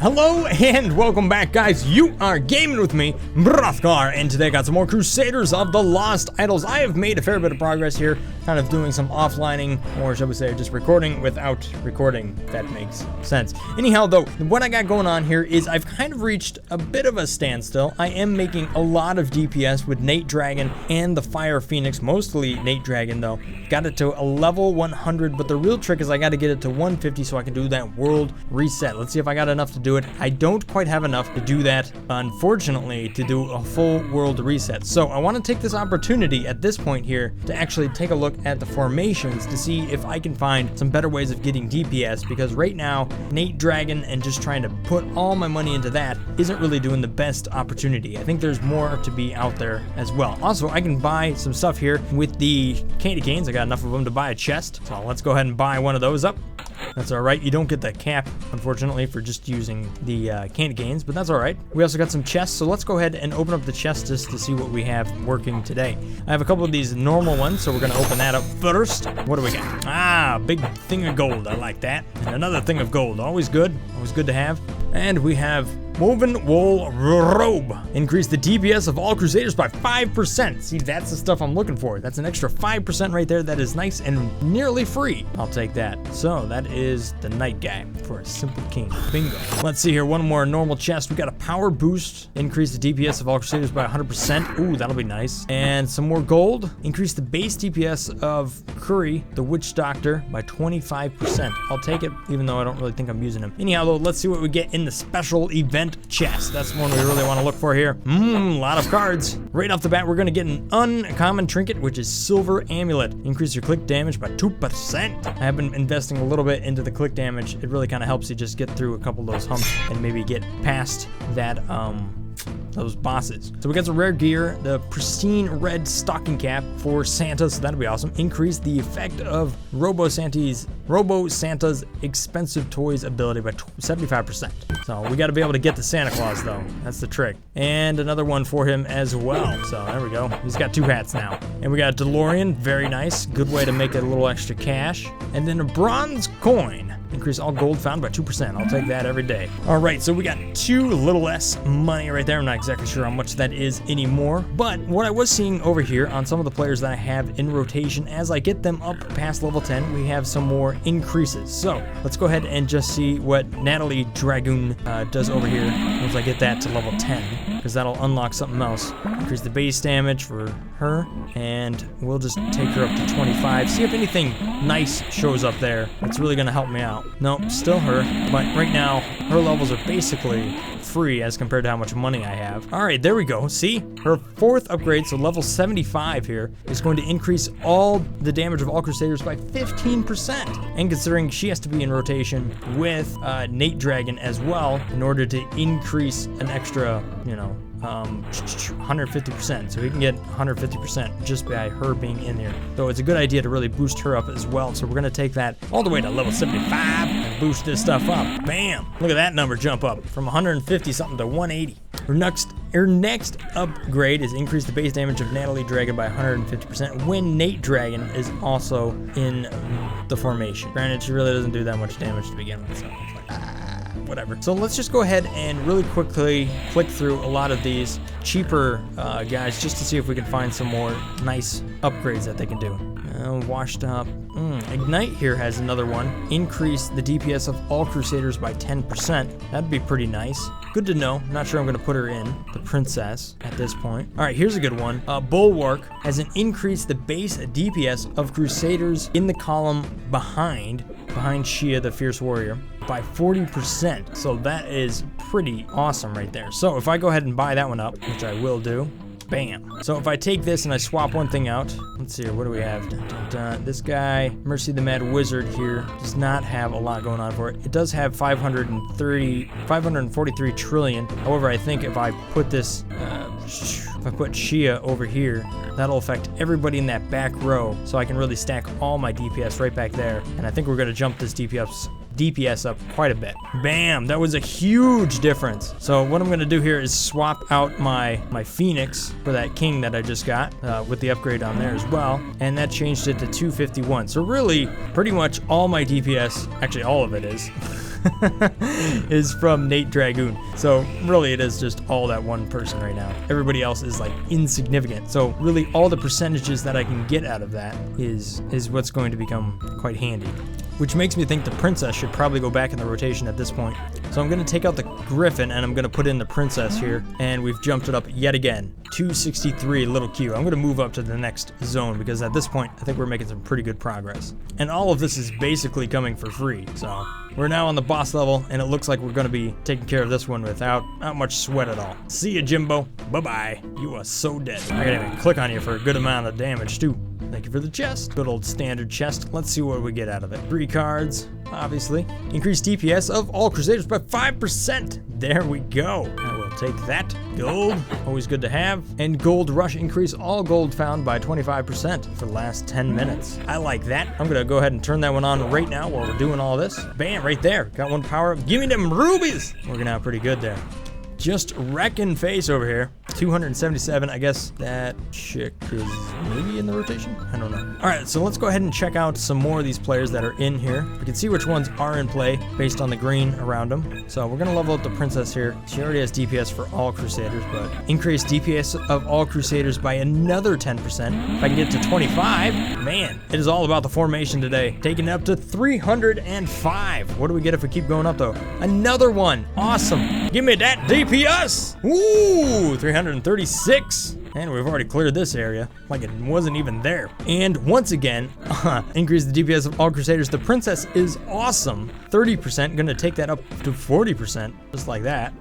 Hello and welcome back, guys. You are gaming with me, Brothgar, and today I got some more Crusaders of the Lost Idols. I have made a fair bit of progress here, kind of doing some offlining, or shall we say just recording without recording, if that makes sense. Anyhow, though, what I got going on here is I've kind of reached a bit of a standstill. I am making a lot of DPS with Nate Dragon and the Fire Phoenix, mostly Nate Dragon though. Got it to a level 100, but the real trick is I got to get it to 150 so I can do that world reset. Let's see if I got enough to do it. I don't quite have enough to do that, unfortunately, to do a full world reset. So I want to take this opportunity at this point here to actually take a look at the formations to see if I can find some better ways of getting DPS, because right now, Nate Dragon and just trying to put all my money into that isn't really doing the best opportunity. I think there's more to be out there as well. Also, I can buy some stuff here with the candy canes. I got enough of them to buy a chest, so let's go ahead and buy one of those up. That's all right. You don't get the cap, unfortunately, for just using the candy canes, but that's all right. We also got some chests, so let's go ahead and open up the chest just to see what we have working today. I have a couple of these normal ones, so we're going to open that up first. What do we got? Ah, big thing of gold. I like that. And another thing of gold. Always good to have. And we have woven wool robe. Increase the DPS of all Crusaders by 5%. See, that's the stuff I'm looking for. That's an extra 5% right there. That is nice and nearly free. I'll take that. So that is the night guy for a simple king. Bingo. Let's see here. One more normal chest. We got a power boost. Increase the DPS of all Crusaders by 100%. Ooh, that'll be nice. And some more gold. Increase the base DPS of Curry, the witch doctor, by 25%. I'll take it, even though I don't really think I'm using him. Anyhow, though, let's see what we get in the special event chest. That's the one we really want to look for here. A lot of cards. Right off the bat, we're going to get an uncommon trinket, which is Silver Amulet. Increase your click damage by 2%. I have been investing a little bit into the click damage. It really kind of helps you just get through a couple of those humps and maybe get past that, those bosses. So we got some rare gear, the pristine red stocking cap for Santa, so that'll be awesome. Increase the effect of Robo Santa's expensive toys ability by 75%. So we got to be able to get the Santa Claus though. That's the trick. And another one for him as well. So there we go. He's got 2 hats now. And we got a DeLorean, very nice. Good way to make it a little extra cash. And then a bronze coin. Increase all gold found by 2%. I'll take that every day. All right, so we got 2 little less money right there. I'm not exactly sure how much that is anymore, but what I was seeing over here on some of the players that I have in rotation, as I get them up past level 10, we have some more increases. So let's go ahead and just see what Natalie Dragoon does over here once I get that to level 10, because that'll unlock something else. Increase the base damage for her, and we'll just take her up to 25. See if anything nice shows up there. It's really gonna help me out. Nope, still her, but right now her levels are basically free as compared to how much money I have. All right, there we go. See, her 4th upgrade, so level 75 here, is going to increase all the damage of all Crusaders by 15%. And considering she has to be in rotation with Nate Dragon as well in order to increase an extra, 150%. So we can get 150% just by her being in there. So it's a good idea to really boost her up as well. So we're gonna take that all the way to level 75 and boost this stuff up. Bam! Look at that number jump up from 150 something to 180. Her next upgrade is increase the base damage of Natalie Dragon by 150% when Nate Dragon is also in the formation. Granted, she really doesn't do that much damage to begin with, so it's like, whatever. So let's just go ahead and really quickly flick through a lot of these cheaper guys just to see if we can find some more nice upgrades that they can do. Washed up. Ignite here has another one. Increase the DPS of all Crusaders by 10%. That'd be pretty nice. Good to know. Not sure I'm going to put her in, the princess, at this point. All right, here's a good one. Bulwark has an increase the base DPS of Crusaders in the column behind Shia, the Fierce Warrior, by 40%. So that is pretty awesome right there. So if I go ahead and buy that one up, which I will do, bam. So if I take this and I swap one thing out, let's see here, what do we have? Dun, dun, dun. This guy, Mercy the Mad Wizard here, does not have a lot going on for it. It does have 543 trillion. However, I think if I put this, if I put Shia over here, that'll affect everybody in that back row, so I can really stack all my DPS right back there. And I think we're gonna jump this DPS up quite a bit. Bam, that was a huge difference. So what I'm gonna do here is swap out my Phoenix for that King that I just got with the upgrade on there as well, and that changed it to 251. So really, pretty much all my DPS, actually all of it is, is from Nate Dragoon. So really it is just all that one person right now. Everybody else is like insignificant. So really all the percentages that I can get out of that is what's going to become quite handy. Which makes me think the princess should probably go back in the rotation at this point. So I'm gonna take out the griffin and I'm gonna put in the princess here, and we've jumped it up yet again. 263 little Q. I'm gonna move up to the next zone because at this point I think we're making some pretty good progress. And all of this is basically coming for free. So we're now on the boss level and it looks like we're gonna be taking care of this one without not much sweat at all. See ya, Jimbo. Bye-bye. You are so dead. I gotta even click on you for a good amount of damage too. Thank you for the chest. Good old standard chest. Let's see what we get out of it. 3 cards, obviously. Increased DPS of all Crusaders by 5%. There we go. I will take that. Gold, always good to have. And gold rush, increase all gold found by 25% for the last 10 minutes. I like that. I'm gonna go ahead and turn that one on right now while we're doing all this. Bam, right there. Got one power up. Give me them rubies. Working out pretty good there. Just wrecking face over here. 277. I guess that chick is maybe in the rotation? I don't know. All right, so let's go ahead and check out some more of these players that are in here. We can see which ones are in play based on the green around them. So we're gonna level up the princess here. She already has DPS for all Crusaders, but increase DPS of all Crusaders by another 10%. If I can get to 25, man, it is all about the formation today. Taking it up to 305. What do we get if we keep going up though? Another one. Awesome. Give me that DPS. Ooh, 336. And we've already cleared this area like it wasn't even there. And once again, increase the DPS of all Crusaders. The princess is awesome. 30%, gonna take that up to 40%, just like that.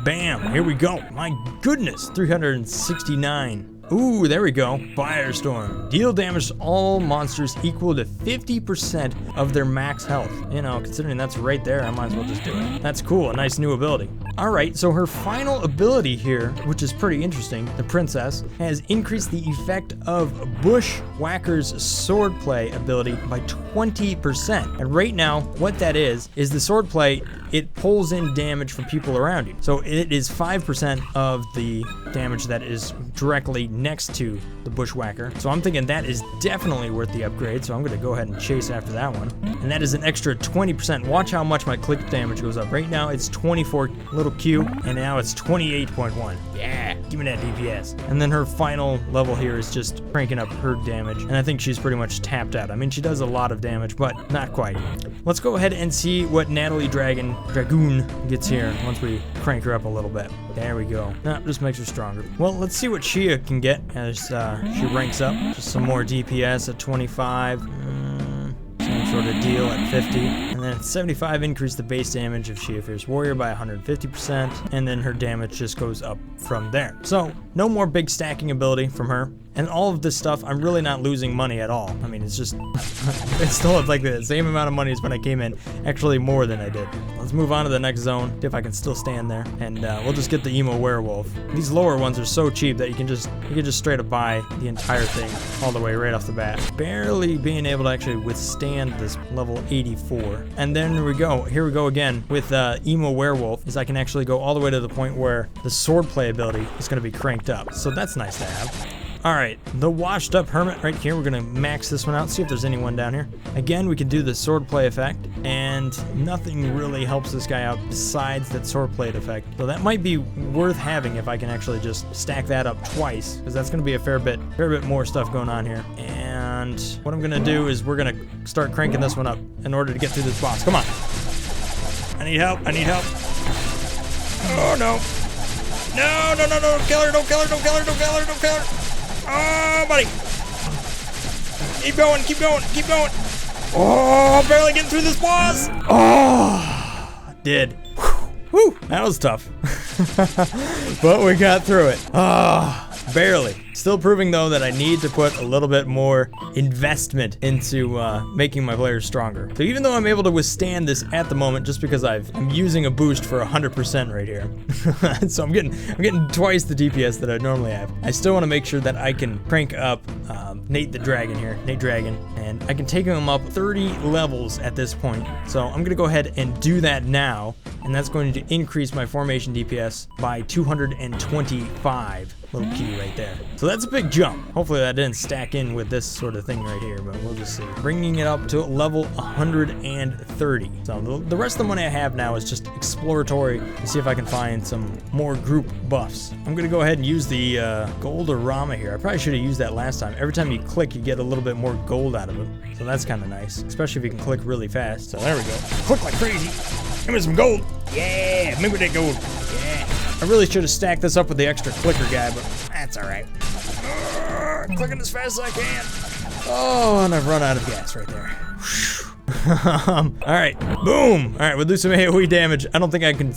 Bam, here we go. My goodness, 369. Ooh, there we go. Firestorm. Deal damage to all monsters equal to 50% of their max health. You know, considering that's right there, I might as well just do it. That's cool, a nice new ability. All right, so her final ability here, which is pretty interesting, the princess, has increased the effect of Bushwhacker's swordplay ability by 20%. And right now, what that is the swordplay, it pulls in damage from people around you. So it is 5% of the damage that is directly next to the Bushwhacker. So I'm thinking that is definitely worth the upgrade, so I'm gonna go ahead and chase after that one. And that is an extra 20%. Watch how much my click damage goes up. Right now it's 24 little Q, and now it's 28.1. Yeah, give me that DPS. And then her final level here is just cranking up her damage, and I think she's pretty much tapped out. I mean, she does a lot of damage, but not quite. Let's go ahead and see what Natalie Dragoon gets here once we crank her up a little bit. There we go. No, just makes her stronger. Well, let's see what Shia can get as she ranks up. Just some more DPS at 25. Same sort of deal at 50. And then at 75, increase the base damage of Shia Fierce Warrior by 150%. And then her damage just goes up from there. So, no more big stacking ability from her. And all of this stuff, I'm really not losing money at all. I mean, it's just, it's still like the same amount of money as when I came in. Actually, more than I did. Let's move on to the next zone, see if I can still stand there. And we'll just get the emo werewolf. These lower ones are so cheap that you can just straight up buy the entire thing all the way right off the bat. Barely being able to actually withstand this level 84. And then here we go again with emo werewolf, is I can actually go all the way to the point where the swordplay ability is going to be cranked up. So that's nice to have. All right, the washed up hermit right here. We're gonna max this one out, see if there's anyone down here. Again, we can do the swordplay effect, and nothing really helps this guy out besides that swordplay effect. So that might be worth having if I can actually just stack that up twice, because that's gonna be a fair bit more stuff going on here. And what I'm gonna do is we're gonna start cranking this one up in order to get through this boss. Come on. I need help, I need help. Oh no. No, no, no, no, don't kill her, don't kill her, don't kill her, don't kill her, don't kill her. Oh, buddy. Keep going, keep going, keep going. Oh, barely getting through this boss. Oh, did. Whew, that was tough. But we got through it. Oh, barely. Still proving, though, that I need to put a little bit more investment into making my players stronger. So even though I'm able to withstand this at the moment, just because I'm using a boost for 100% right here, so I'm getting twice the DPS that I normally have. I still want to make sure that I can crank up Nate Dragon, and I can take him up 30 levels at this point. So I'm gonna go ahead and do that now. and that's going to increase my formation DPS by 225. Little key right there. So that's a big jump. Hopefully that didn't stack in with this sort of thing right here, but we'll just see. Bringing it up to level 130. So the rest of the money I have now is just exploratory to see if I can find some more group buffs. I'm gonna go ahead and use the Goldorama here. I probably should have used that last time. Every time you click, you get a little bit more gold out of it. So that's kind of nice, especially if you can click really fast. So there we go. Click like crazy. Give me some gold. Yeah, maybe that gold. Yeah. I really should have stacked this up with the extra clicker guy, but that's all right. Clicking as fast as I can. Oh, and I've run out of gas right there. All right, boom. All right, we'll do some AoE damage. I don't think I can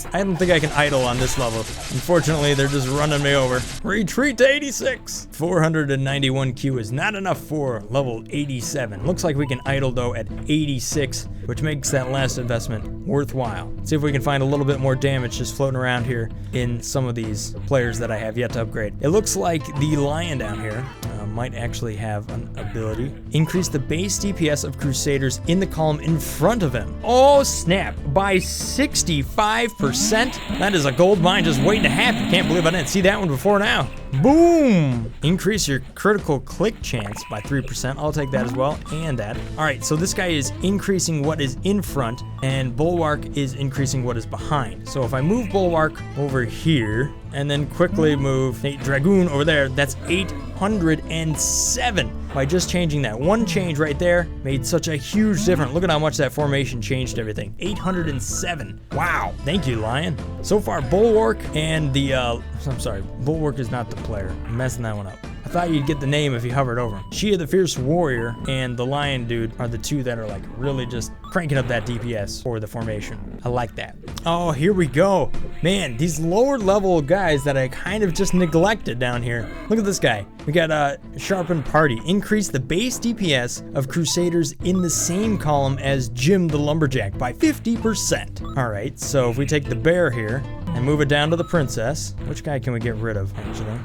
idle on this level. Unfortunately, they're just running me over. Retreat to 86. 491 Q is not enough for level 87. Looks like we can idle though at 86, which makes that last investment worthwhile. Let's see if we can find a little bit more damage just floating around here in some of these players that I have yet to upgrade. It looks like the lion down here might actually have an ability. Increase the base DPS of Crusaders in the column in front of him. Oh snap, by 65%? That is a gold mine just waiting to happen. Can't believe I didn't see that one before now. Boom! Increase your critical click chance by 3%. I'll take that as well, and that. All right, so this guy is increasing what is in front, and Bulwark is increasing what is behind. So if I move Bulwark over here, and then quickly move Nate Dragoon over there, that's 807. By just changing that one change right there, made such a huge difference. Look at how much that formation changed everything. 807. Wow. Thank you, Lion. So far, Bulwark and the, I'm sorry, Bulwark is not the player. I'm messing that one up. I thought you'd get the name if you hovered over him. She, the Fierce Warrior, and the Lion dude are the two that are like really just cranking up that DPS for the formation. I like that. Oh, here we go. Man, these lower level guys that I kind of just neglected down here. Look at this guy. We got a Sharpened Party. Increase the base DPS of Crusaders in the same column as Jim the Lumberjack by 50%. All right, so if we take the bear here and move it down to the princess. Which guy can we get rid of, actually?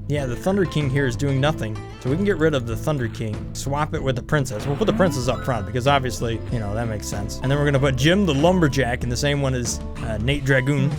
Yeah, the Thunder King here is doing nothing. So we can get rid of the Thunder King, swap it with the princess. We'll put the princess up front because obviously, you know, that makes sense. And then we're gonna put Jim the Lumberjack in the same one as Nate Dragoon,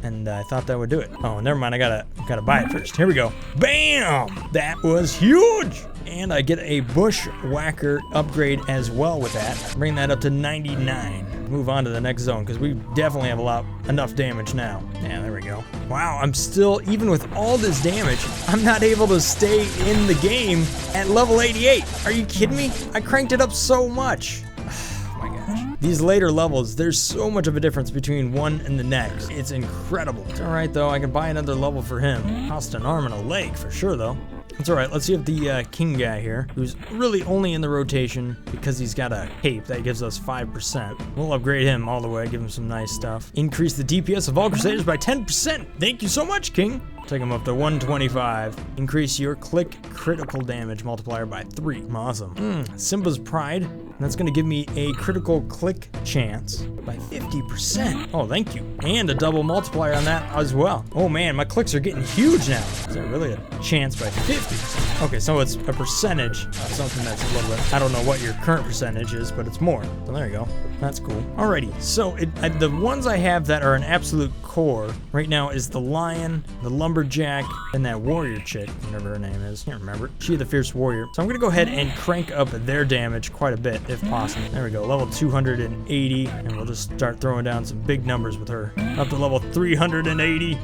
and I thought that would do it. Oh, never mind, I gotta buy it first. Here we go. Bam! That was huge! And I get a Bushwhacker upgrade as well with that. Bring that up to 99. Move on to the next zone because we definitely have enough damage now. Yeah, there we go. Wow, I'm still, even with all this damage, I'm not able to stay in the game at level 88. Are you kidding me? I cranked it up so much. Oh my gosh. These later levels, there's so much of a difference between one and the next. It's incredible. It's all right though, I can buy another level for him. Cost an arm and a leg for sure though. It's all right, let's see if the king guy here, who's really only in the rotation because he's got a cape that gives us 5%. We'll upgrade him all the way, give him some nice stuff. Increase the DPS of all Crusaders by 10%. Thank you so much, King. Take him up to 125. Increase your click critical damage multiplier by 3. Awesome. Simba's Pride. That's gonna give me a critical click chance by 50%. Oh, thank you. And a double multiplier on that as well. Oh man, my clicks are getting huge now. Is that really a chance by 50%? Okay, so it's a percentage of something that's a little bit, I don't know what your current percentage is, but it's more. So there you go. That's cool. Alrighty, so the ones I have that are an absolute core right now is the Lion, the Lumberjack, and that warrior chick, whatever her name is. Can't remember. She, the Fierce Warrior. So I'm gonna go ahead and crank up their damage quite a bit if possible. There we go, level 280, and we'll just start throwing down some big numbers with her. Up to level 380.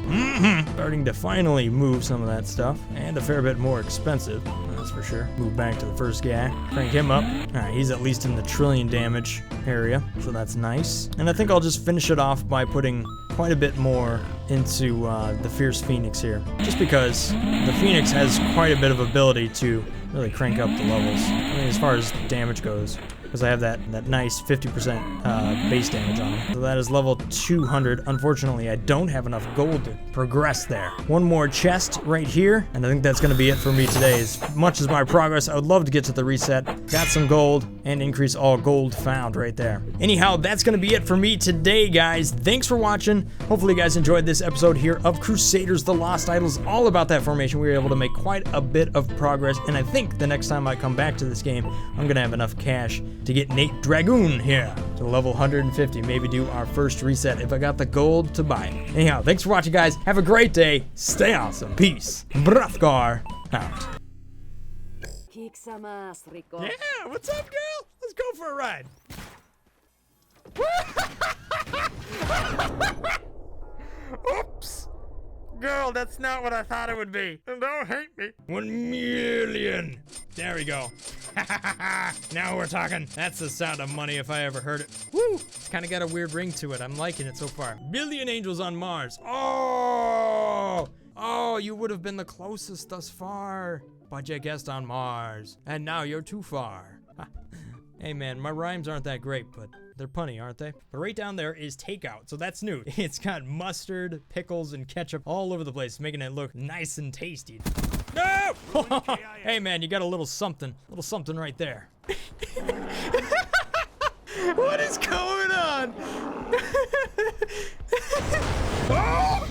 Starting to finally move some of that stuff, and a fair bit more expensive. That's for sure. Move back to the first guy. Crank him up. Alright, he's at least in the trillion damage area, so that's nice. And I think I'll just finish it off by putting quite a bit more into the Fierce Phoenix here. Just because the Phoenix has quite a bit of ability to really crank up the levels. I mean, as far as damage goes. Because I have that nice 50% base damage on him. So that is level 200. Unfortunately, I don't have enough gold to progress there. One more chest right here, and I think that's going to be it for me today. As much as my progress, I would love to get to the reset. Got some gold, and increase all gold found right there. Anyhow, that's going to be it for me today, guys. Thanks for watching. Hopefully you guys enjoyed this episode here of Crusaders The Lost Idols, all about that formation. We were able to make quite a bit of progress, and I think the next time I come back to this game, I'm going to have enough cash to get Nate Dragoon here. to level 150. Maybe do our first reset if I got the gold to buy it. Anyhow, thanks for watching, guys. Have a great day. Stay awesome. Peace. Brothgar out. Yeah, what's up, girl? Let's go for a ride. Oops. Girl, that's not what I thought it would be. Don't hate me. 1 million. There we go. Now we're talking. That's the sound of money if I ever heard it. Woo! It's kind of got a weird ring to it. I'm liking it so far. Billion angels on Mars. Oh! Oh, you would have been the closest thus far. But you guessed on Mars. And now you're too far. Hey man, my rhymes aren't that great, but they're punny, aren't they? But right down there is takeout, so that's new. It's got mustard, pickles, and ketchup all over the place, making it look nice and tasty. No! Hey man, you got a little something right there. What is going on? Oh!